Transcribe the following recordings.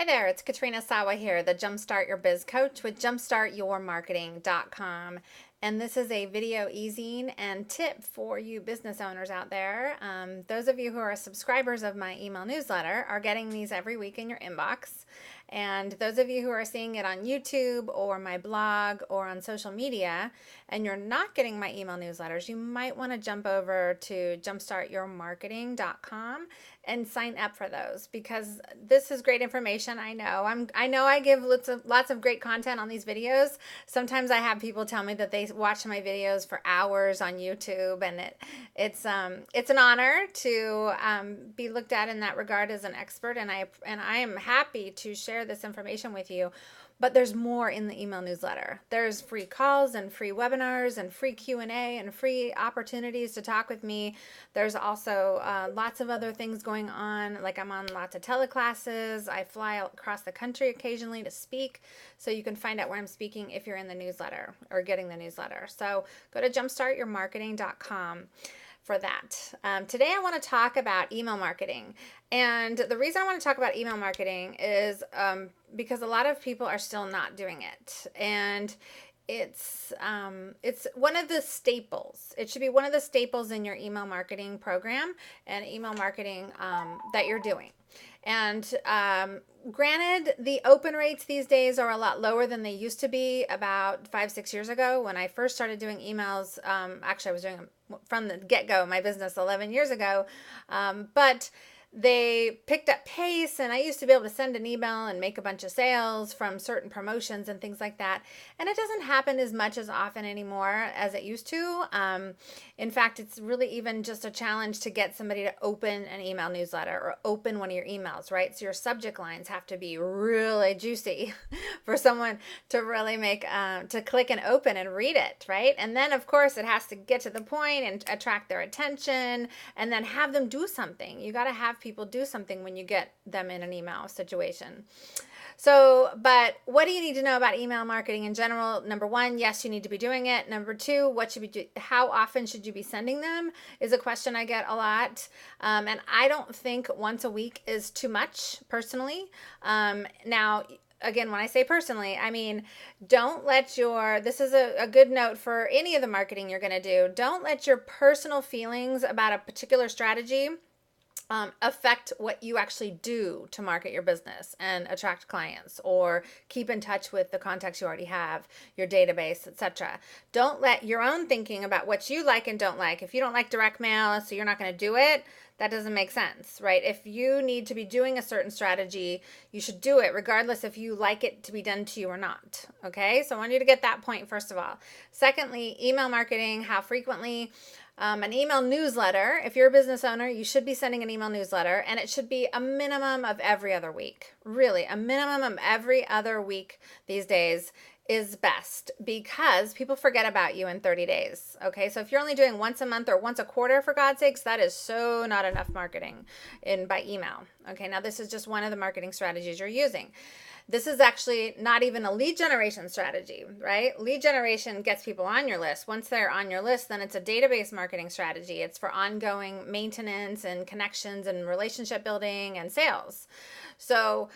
Hi there, it's Katrina Sawa here, the Jumpstart Your Biz Coach with jumpstartyourmarketing.com. And this is a video ezine and tip for you business owners out there. Those of you who are subscribers of my email newsletter are getting these every week in your inbox. And those of you who are seeing it on YouTube or my blog or on social media and you're not getting my email newsletters, you might want to jump over to jumpstartyourmarketing.com and sign up for those, because this is great information. I know I give lots of great content on these videos. Sometimes I have people tell me that they watch my videos for hours on YouTube, and it's an honor to be looked at in that regard as an expert, and I am happy to share this information with you. But there's more in the email newsletter. There's free calls and free webinars and free Q&A and free opportunities to talk with me. There's also lots of other things going on, like I'm on lots of teleclasses. I fly across the country occasionally to speak, so you can find out where I'm speaking if you're in the newsletter or getting the newsletter. So go to jumpstartyourmarketing.com for that. Today I want to talk about email marketing. And the reason I want to talk about email marketing is because a lot of people are still not doing it. And it's one of the staples. It should be one of the staples in your email marketing program and email marketing that you're doing. And granted, the open rates these days are a lot lower than they used to be about 5-6 years ago when I first started doing emails. Actually, I was doing them from the get-go, my business 11 years ago. But they picked up pace, and I used to be able to send an email and make a bunch of sales from certain promotions and things like that. And it doesn't happen as much as often anymore as it used to. In fact, it's really even just a challenge to get somebody to open an email newsletter or open one of your emails, right? So your subject lines have to be really juicy for someone to really make, to click and open and read it, right? And then, of course, it has to get to the point and attract their attention and then have them do something. You got to have people do something when you get them in an email situation. So, but what do you need to know about email marketing in general? Number one, yes, you need to be doing it. Number two, what should be how often should you be sending them is a question I get a lot. And I don't think once a week is too much personally. Now, again, when I say personally, I mean, don't let this is a good note for any of the marketing you're going to do. Don't let your personal feelings about a particular strategy affect what you actually do to market your business and attract clients or keep in touch with the contacts you already have, your database, etc. Don't let your own thinking about what you like and don't like. If you don't like direct mail, so you're not going to do it, that doesn't make sense, right? If you need to be doing a certain strategy, you should do it regardless if you like it to be done to you or not, okay? So I want you to get that point first of all. Secondly, email marketing, how frequently? An email newsletter. If you're a business owner, you should be sending an email newsletter, and it should be a minimum of every other week. Really, a minimum of every other week these days is best, because people forget about you in 30 days. Okay, so if you're only doing once a month or once a quarter, for God's sakes, that is so not enough marketing by email. Okay, now this is just one of the marketing strategies you're using. This is actually not even a lead generation strategy, right? Lead generation gets people on your list. Once they're on your list, then it's a database marketing strategy. It's for ongoing maintenance and connections and relationship building and sales. So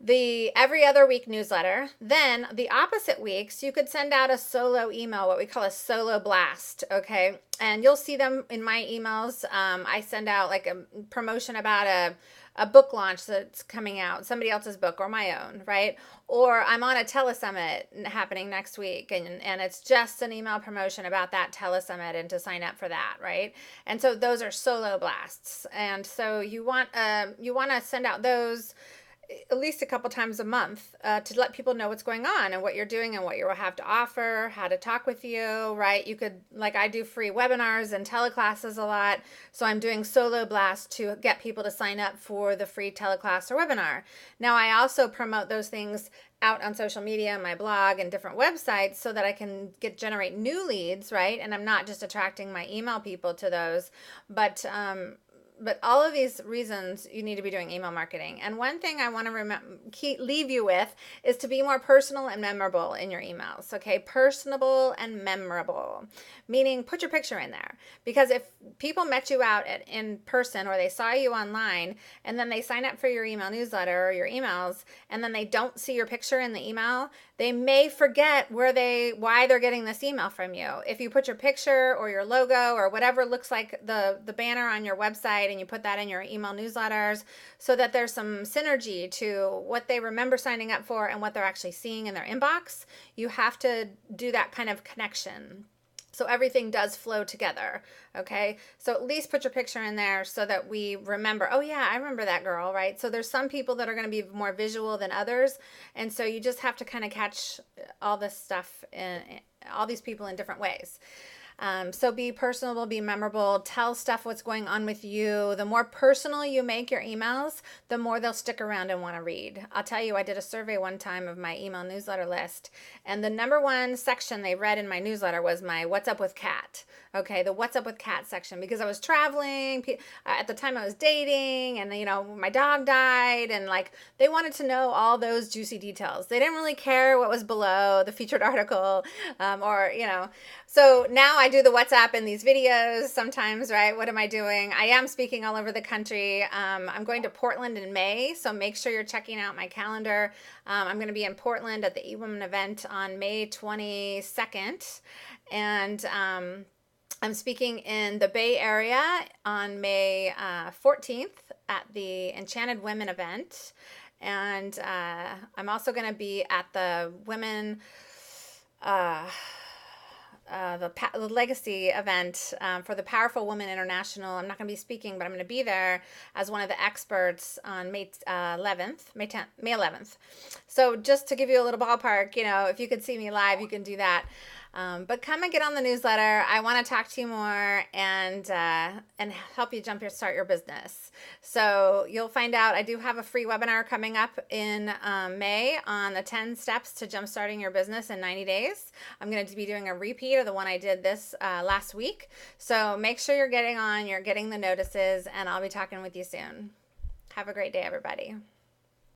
the every other week newsletter. Then the opposite weeks, you could send out a solo email, what we call a solo blast, okay? And you'll see them in my emails. I send out like a promotion about a book launch that's coming out, somebody else's book or my own, right? Or I'm on a telesummit happening next week, and it's just an email promotion about that telesummit and to sign up for that, right? And so those are solo blasts. And so you want to send out those at least a couple times a month to let people know what's going on and what you're doing and what you will have to offer, how to talk with you, right? You could, like I do free webinars and teleclasses a lot. So I'm doing solo blasts to get people to sign up for the free teleclass or webinar. Now I also promote those things out on social media, my blog, and different websites so that I can generate new leads, right? And I'm not just attracting my email people to those, but but all of these reasons you need to be doing email marketing. And one thing I want to leave you with is to be more personal and memorable in your emails. Okay, personable and memorable, meaning put your picture in there. Because if people met you out in person, or they saw you online, and then they sign up for your email newsletter or your emails, and then they don't see your picture in the email, they may forget why they're getting this email from you. If you put your picture or your logo or whatever looks like the banner on your website, and you put that in your email newsletters, so that there's some synergy to what they remember signing up for and what they're actually seeing in their inbox, you have to do that kind of connection. So everything does flow together, okay? So at least put your picture in there so that we remember, oh yeah, I remember that girl, right? So there's some people that are going to be more visual than others. And so you just have to kind of catch all this stuff, all these people in different ways. So be personable, be memorable, tell stuff what's going on with you. The more personal you make your emails, the more they'll stick around and want to read. I'll tell you, I did a survey one time of my email newsletter list, and the number one section they read in my newsletter was my What's Up with Cat. Okay, the What's Up with Cat section, because I was traveling at the time, I was dating, and my dog died, and they wanted to know all those juicy details. They didn't really care what was below the featured article, so now I do the WhatsApp in these videos sometimes, right? What am I doing? I am speaking all over the country. I'm going to Portland in May, so make sure you're checking out my calendar. I'm going to be in Portland at the eWomen event on May 22nd, and I'm speaking in the Bay Area on May 14th at the Enchanted Women event, and I'm also going to be at the Women... the Legacy event for the Powerful Woman International. I'm not going to be speaking, but I'm going to be there as one of the experts on May 11th. So just to give you a little ballpark, if you could see me live, you can do that. But come and get on the newsletter. I want to talk to you more and help you start your business. So you'll find out I do have a free webinar coming up in May on the 10 steps to jumpstarting your business in 90 days. I'm going to be doing a repeat of the one I did this last week. So make sure you're getting the notices, and I'll be talking with you soon. Have a great day, everybody.